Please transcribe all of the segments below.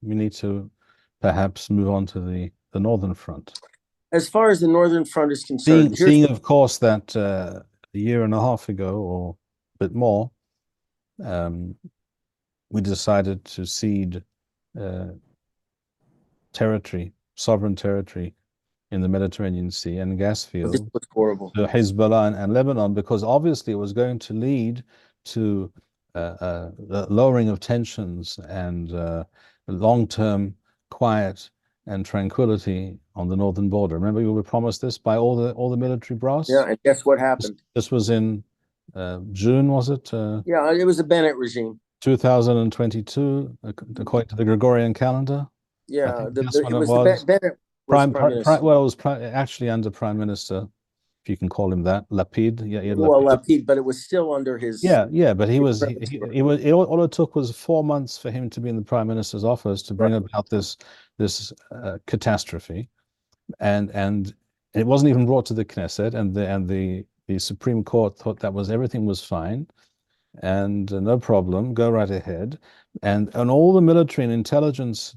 we need to perhaps move on to the northern front. As far as the northern front is concerned, Seeing of course, that a year and a half ago or a bit more, we decided to cede sovereign territory in the Mediterranean Sea and gas this field was horrible. to Hezbollah and Lebanon, because obviously it was going to lead to the lowering of tensions and long-term quiet and tranquility on the northern border. Remember, we were promised this by all the military brass. Yeah, and guess what happened? This was in June, was it? Yeah, it was the Bennett regime. 2022, according to the Gregorian calendar. Yeah, That's when it was was. Bennett was prime minister. Well, it was actually under Prime Minister, if you can call him that, Lapid. Yeah, Well, Lapid, but it was still under his. Yeah, but he was all it took was 4 months for him to be in the Prime Minister's office to bring about this catastrophe, and it wasn't even brought to the Knesset, and the Supreme Court thought everything was fine, and no problem, go right ahead, and all the military and intelligence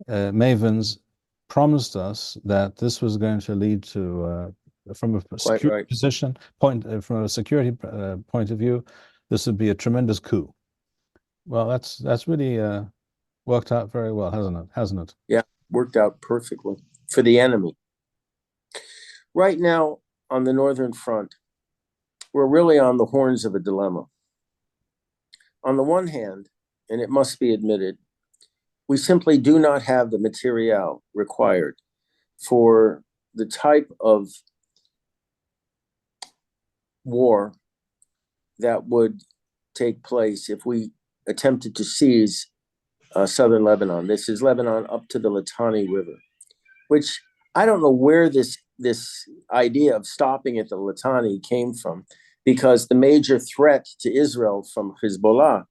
mavens promised us that this was going to lead to, from a security from a security point of view, this would be a tremendous coup. Well, that's really worked out very well, hasn't it? Yeah, worked out perfectly for the enemy. Right now, on the northern front, we're really on the horns of a dilemma. On the one hand, and it must be admitted, we simply do not have the material required for the type of war that would take place if we attempted to seize southern Lebanon. This is Lebanon up to the Litani River, which I don't know where this idea of stopping at the Litani came from, because the major threat to Israel from Hezbollah,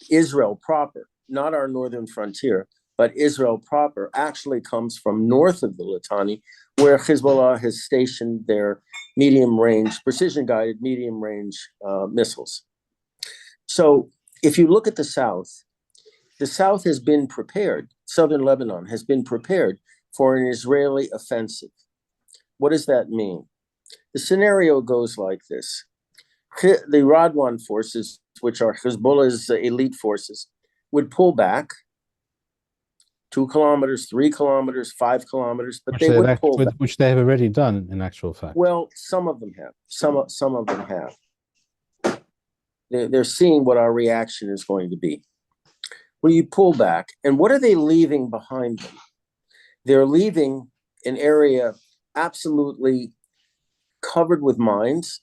Israel proper, not our northern frontier, but Israel proper, actually comes from north of the Litani, where Hezbollah has stationed their precision-guided medium-range missiles. So if you look at the south has been prepared, southern Lebanon has been prepared for an Israeli offensive. What does that mean? The scenario goes like this. The Radwan forces, which are Hezbollah's elite forces, would pull back 2 kilometers, 3 kilometers, 5 kilometers, but they would pull back. Which they have already done, in actual fact. Well, some of them have. Some of them have. They're seeing what our reaction is going to be. Well, you pull back, and what are they leaving behind them? They're leaving an area absolutely covered with mines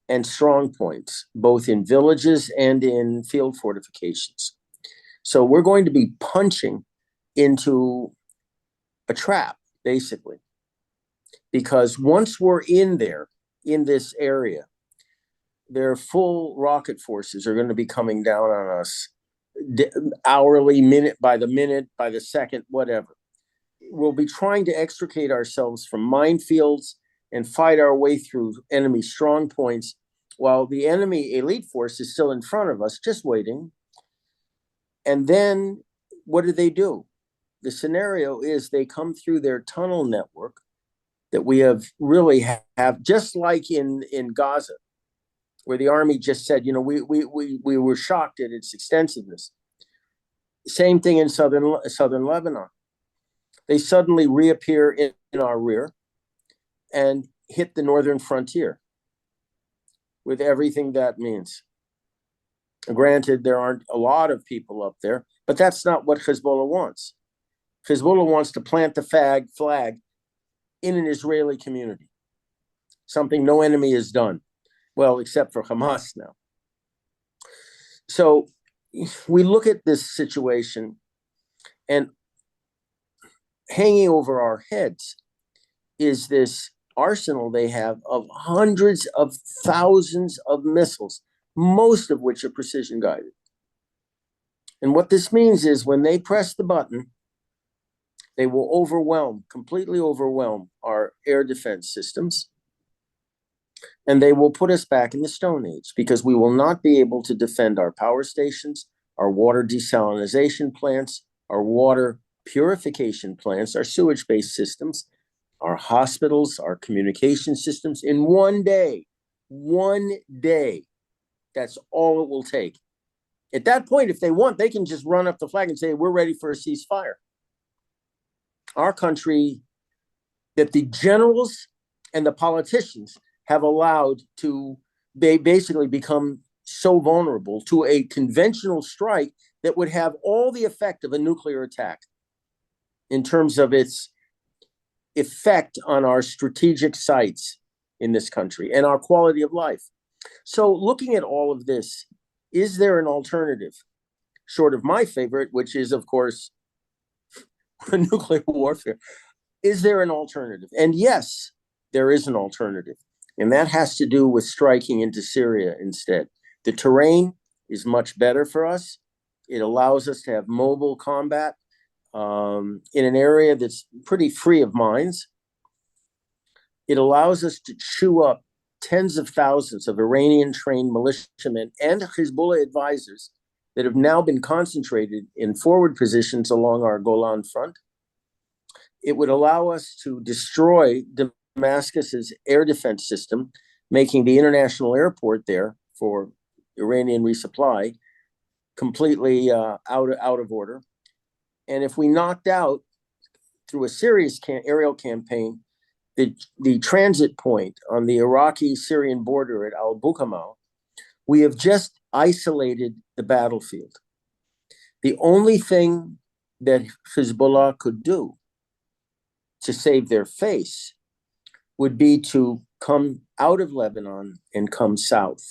and strong points, both in villages and in field fortifications. So we're going to be punching into a trap, basically, because once we're in this area, their full rocket forces are going to be coming down on us hourly, minute by the second, whatever. We'll be trying to extricate ourselves from minefields and fight our way through enemy strong points, while the enemy elite force is still in front of us, just waiting. And then what do? The scenario is they come through their tunnel network that we really have, just like in Gaza, where the army just said, we were shocked at its extensiveness. Same thing in southern Lebanon. They suddenly reappear in our rear and hit the northern frontier with everything that means. Granted, there aren't a lot of people up there, but that's not what Hezbollah wants. Hezbollah wants to plant the flag in an Israeli community, something no enemy has done, well, except for Hamas now. So we look at this situation, and hanging over our heads is this arsenal they have of hundreds of thousands of missiles, most of which are precision guided. And what this means is when they press the button, they will completely overwhelm our air defense systems. And they will put us back in the Stone Age, because we will not be able to defend our power stations, our water desalination plants, our water purification plants, our sewage-based systems, our hospitals, our communication systems in one day. One day. That's all it will take. At that point, if they want, they can just run up the flag and say, we're ready for a ceasefire. Our country, that the generals and the politicians have allowed to, they basically become so vulnerable to a conventional strike that would have all the effect of a nuclear attack in terms of its effect on our strategic sites in this country and our quality of life. So looking at all of this, is there an alternative short of my favorite, which is, of course, nuclear warfare? Is there an alternative? And yes, there is an alternative. And that has to do with striking into Syria instead. The terrain is much better for us. It allows us to have mobile combat in an area that's pretty free of mines. It allows us to chew up tens of thousands of Iranian-trained militiamen and Hezbollah advisors that have now been concentrated in forward positions along our Golan front. It would allow us to destroy Damascus's air defense system, making the international airport there for Iranian resupply completely out of order. And if we knocked out, through a serious aerial campaign, the transit point on the Iraqi-Syrian border at Al-Bukamal, we have just isolated the battlefield. The only thing that Hezbollah could do to save their face would be to come out of Lebanon and come south.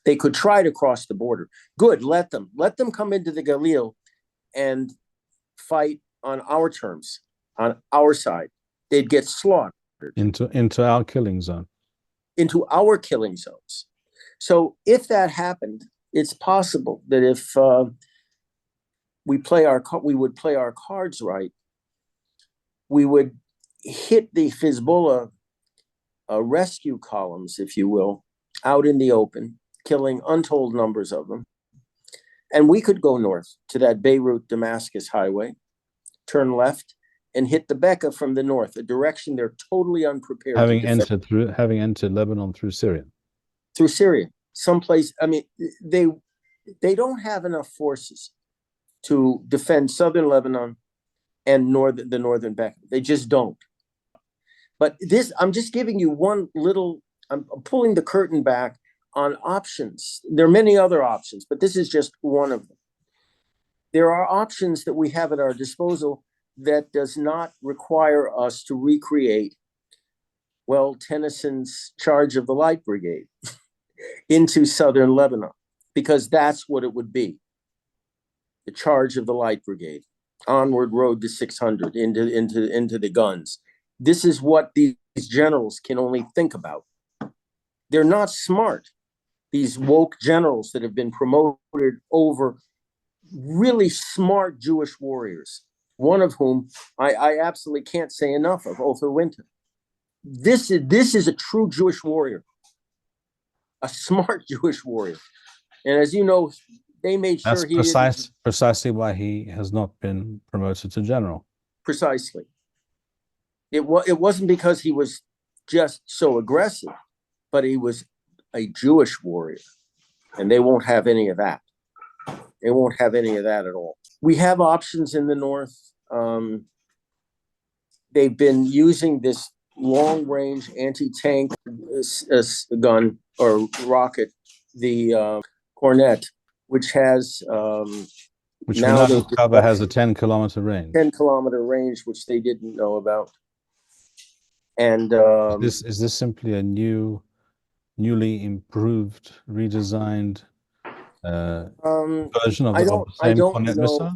They could try to cross the border. Good, let them come into the Galil and fight on our terms, on our side. They'd get slaughtered. Into our killing zone. Into our killing zones. So if that happened, it's possible that if we would play our cards right, we would hit the Hezbollah rescue columns, if you will, out in the open, killing untold numbers of them. And we could go north to that Beirut-Damascus highway, turn left, and hit the Bekaa from the north, a direction they're totally unprepared having to defend. Having entered Lebanon through Syria. Through Syria, someplace. I mean, they don't have enough forces to defend southern Lebanon and the northern Bekaa. They just don't. But this, I'm just giving you one little. I'm pulling the curtain back on options. There are many other options, but this is just one of them. There are options that we have at our disposal that does not require us to recreate, well, Tennyson's Charge of the Light Brigade into southern Lebanon, because that's what it would be. The Charge of the Light Brigade, onward road to 600, into the guns. This is what these generals can only think about. They're not smart. These woke generals that have been promoted over really smart Jewish warriors, one of whom I absolutely can't say enough of, Ofer Winter. This is a true Jewish warrior, a smart Jewish warrior. And as you know, they made sure that's precisely why he has not been promoted to general. Precisely. It wasn't because he was just so aggressive, but he was a Jewish warrior, and they won't have any of that. They won't have any of that at all. We have options in the north. They've been using this long-range anti-tank gun or rocket, the Cornet, which has which now we cover has a 10-kilometer range. 10-kilometer range, which they didn't know about. And is this simply a newly improved, redesigned version of the same Cornet missile?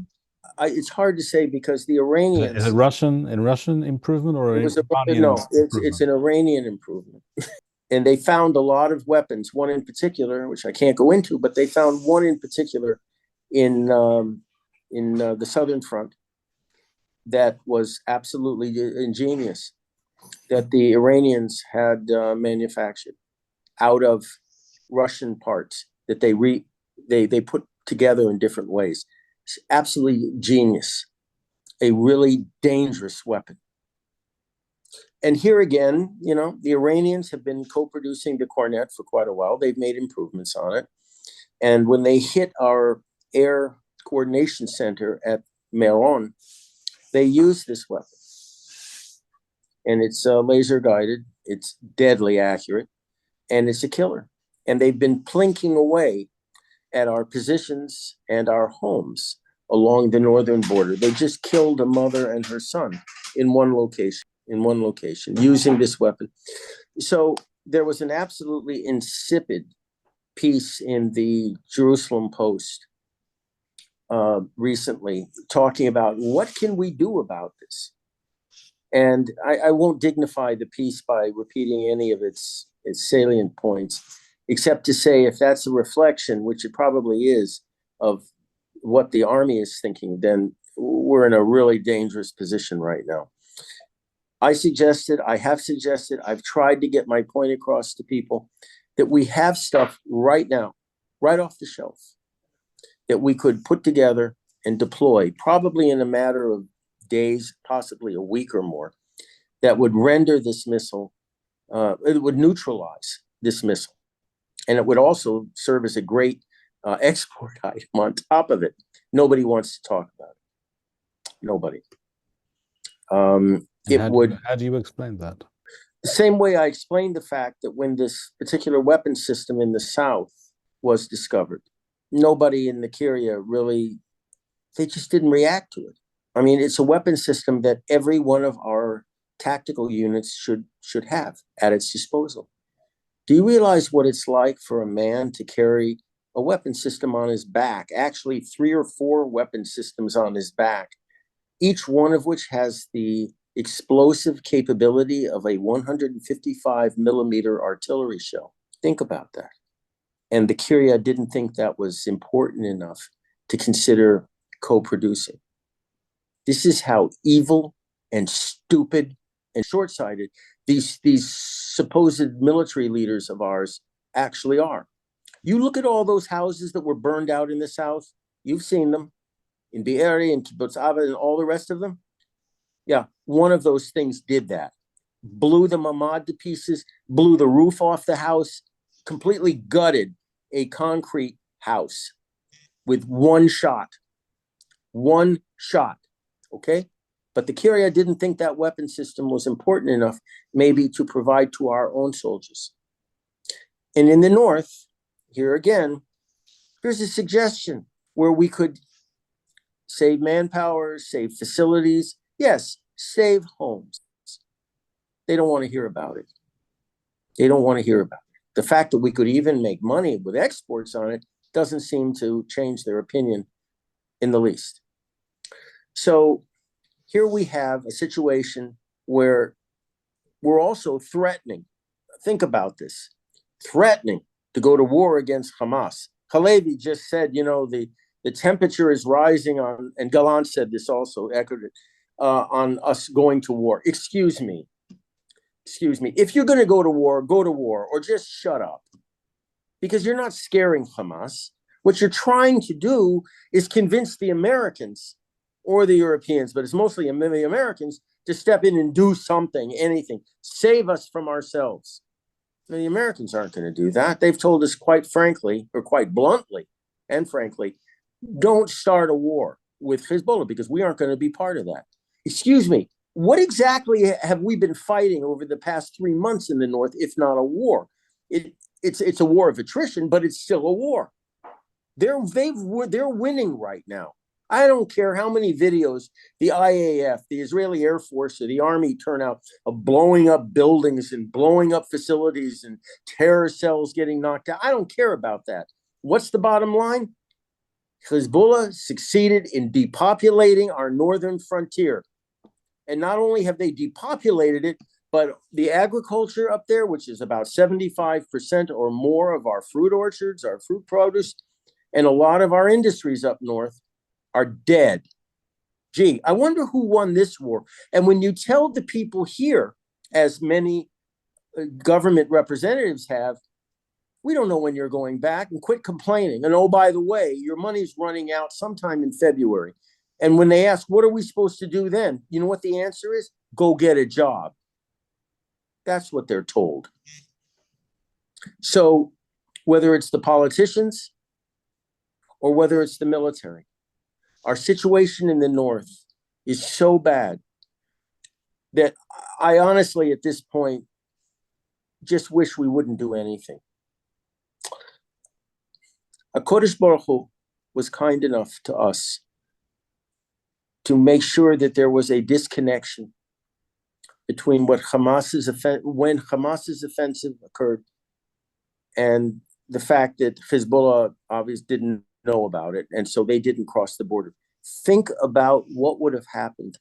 It's hard to say because the Iranians. Is it Russian improvement or it's an Iranian improvement. And they found a lot of weapons, one in particular, which I can't go into, but they found one in particular in the southern front that was absolutely ingenious, that the Iranians had manufactured out of Russian parts that they put together in different ways. Absolutely genius. A really dangerous weapon. And here again, the Iranians have been co-producing the Cornet for quite a while. They've made improvements on it. And when they hit our air coordination center at Machon, they used this weapon. And it's laser guided. It's deadly accurate. And it's a killer. And they've been plinking away at our positions and our homes along the northern border. They just killed a mother and her son in one location, using this weapon. So there was an absolutely insipid piece in the Jerusalem Post recently talking about what can we do about this? And I won't dignify the piece by repeating any of its salient points, except to say if that's a reflection, which it probably is, of what the army is thinking, then we're in a really dangerous position right now. I've suggested, I've tried to get my point across to people that we have stuff right now, right off the shelf, that we could put together and deploy, probably in a matter of days, possibly a week or more, that would render this missile, it would neutralize this missile. And it would also serve as a great export item on top of it. Nobody wants to talk about it. Nobody. How do you explain that? The same way I explained the fact that when this particular weapon system in the South was discovered, nobody in the Kyria really, they just didn't react to it. I mean, it's a weapon system that every one of our tactical units should have at its disposal. Do you realize what it's like for a man to carry a weapon system on his back, actually 3 or 4 weapon systems on his back, each one of which has the explosive capability of a 155 millimeter artillery shell? Think about that. And the Kyria didn't think that was important enough to consider co-producing. This is how evil and stupid and short-sighted these supposed military leaders of ours actually are. You look at all those houses that were burned out in the South. You've seen them in Be'eri and Kibbutz Ava and all the rest of them. Yeah, one of those things did that. Blew the mamad to pieces, blew the roof off the house, completely gutted a concrete house with one shot. One shot, okay? But the Kyria didn't think that weapon system was important enough maybe to provide to our own soldiers. And in the north, here again, here's a suggestion where we could save manpower, save facilities, yes, save homes. They don't want to hear about it. They don't want to hear about it. The fact that we could even make money with exports on it doesn't seem to change their opinion in the least. So here we have a situation where we're also threatening, think about this, threatening to go to war against Hamas. Halevi just said, the temperature is rising on, and Gallant said this also, echoed it, on us going to war. Excuse me. If you're going to go to war, or just shut up. Because you're not scaring Hamas. What you're trying to do is convince the Americans or the Europeans, but it's mostly the Americans, to step in and do something, anything, save us from ourselves. Now, the Americans aren't going to do that. They've told us quite frankly, or quite bluntly and frankly, don't start a war with Hezbollah because we aren't going to be part of that. Excuse me, what exactly have we been fighting over the past 3 months in the north, if not a war? It's a war of attrition, but it's still a war. They're winning right now. I don't care how many videos the IAF, the Israeli Air Force, or the Army turn out of blowing up buildings and blowing up facilities and terror cells getting knocked out. I don't care about that. What's the bottom line? Hezbollah succeeded in depopulating our northern frontier. And not only have they depopulated it, but the agriculture up there, which is about 75% or more of our fruit orchards, our fruit produce, and a lot of our industries up north are dead. Gee, I wonder who won this war. And when you tell the people here, as many government representatives have, We don't know when you're going back, and quit complaining. And oh, by the way, your money's running out sometime in February. And when they ask, what are we supposed to do then? You know what the answer is? Go get a job. That's what they're told. So whether it's the politicians or whether it's the military, our situation in the North is so bad that I honestly, at this point, just wish we wouldn't do anything. HaKadosh Baruch Hu was kind enough to us to make sure that there was a disconnection between when Hamas's offensive occurred and the fact that Hezbollah obviously didn't know about it, and so they didn't cross the border. Think about what would have happened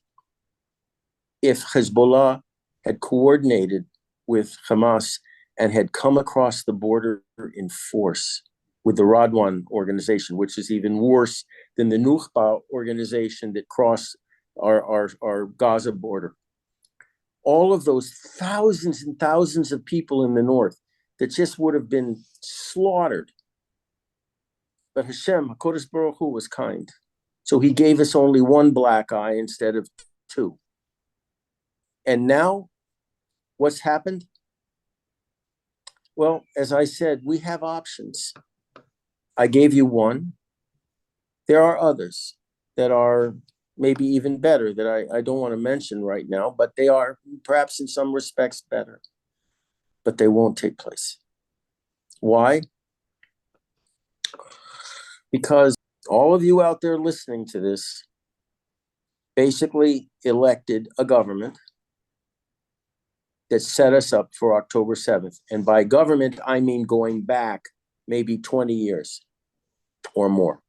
if Hezbollah had coordinated with Hamas and had come across the border in force with the Radwan organization, which is even worse than the Nukhba organization that crossed our Gaza border. All of those thousands and thousands of people in the north that just would have been slaughtered. But Hashem, HaKadosh Baruch Hu, was kind. So he gave us only one black eye instead of two. And now, what's happened? Well, as I said, we have options. I gave you one. There are others that are maybe even better that I don't want to mention right now, but they are perhaps in some respects better. But they won't take place. Why? Because all of you out there listening to this basically elected a government that set us up for October 7th. And by government, I mean going back maybe 20 years or more.